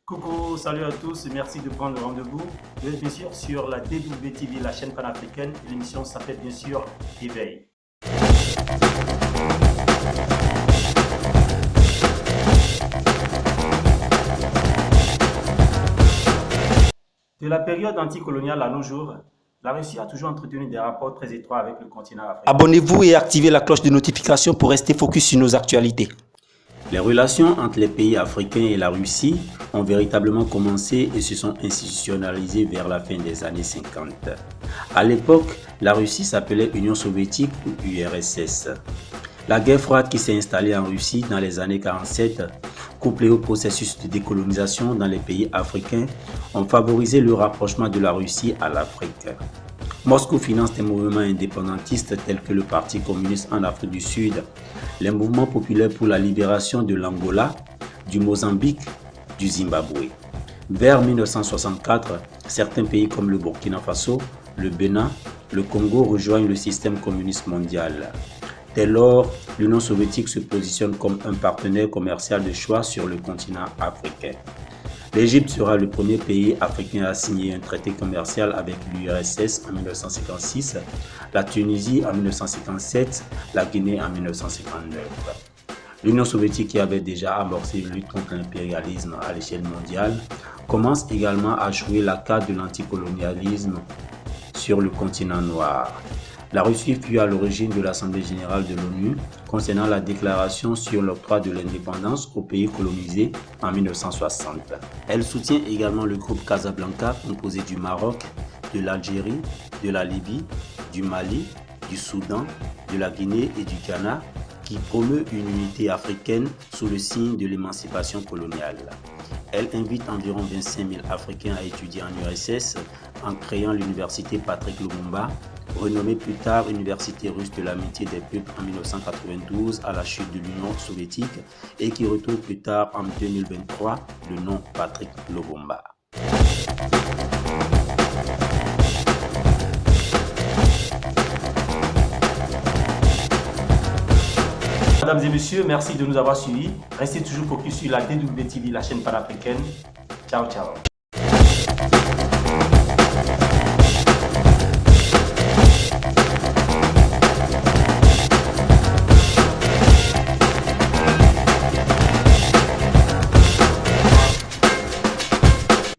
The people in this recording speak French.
Coucou, salut à tous et merci de prendre le rendez-vous. Vous êtes bien sûr sur la DWTV, la chaîne panafricaine. L'émission s'appelle bien sûr Éveil. De la période anticoloniale à nos jours, la Russie a toujours entretenu des rapports très étroits avec le continent africain. Abonnez-vous et activez la cloche de notification pour rester focus sur nos actualités. Les relations entre les pays africains et la Russie ont véritablement commencé et se sont institutionnalisées vers la fin des années 50. À l'époque, la Russie s'appelait Union soviétique ou URSS. La guerre froide qui s'est installée en Russie dans les années 47, couplée au processus de décolonisation dans les pays africains, ont favorisé le rapprochement de la Russie à l'Afrique. Moscou finance des mouvements indépendantistes tels que le Parti communiste en Afrique du Sud, les mouvements populaires pour la libération de l'Angola, du Mozambique, du Zimbabwe. Vers 1964, certains pays comme le Burkina Faso, le Bénin, le Congo rejoignent le système communiste mondial. Dès lors, l'Union soviétique se positionne comme un partenaire commercial de choix sur le continent africain. L'Égypte sera le premier pays africain à signer un traité commercial avec l'URSS en 1956, la Tunisie en 1957, la Guinée en 1959. L'Union soviétique, qui avait déjà amorcé une lutte contre l'impérialisme à l'échelle mondiale, commence également à jouer la carte de l'anticolonialisme sur le continent noir. La Russie fut à l'origine de l'Assemblée générale de l'ONU concernant la déclaration sur l'octroi de l'indépendance aux pays colonisés en 1960. Elle soutient également le groupe Casablanca composé du Maroc, de l'Algérie, de la Libye, du Mali, du Soudan, de la Guinée et du Ghana qui promeut une unité africaine sous le signe de l'émancipation coloniale. Elle invite environ 25 000 Africains à étudier en URSS en créant l'université Patrick Lumumba, renommée plus tard Université russe de l'amitié des peuples en 1992 à la chute de l'Union soviétique et qui retrouve plus tard en 2023 le nom Patrick Lumumba. Mesdames et messieurs, merci de nous avoir suivis. Restez toujours focus sur la DWTV, la chaîne panafricaine. Ciao, ciao.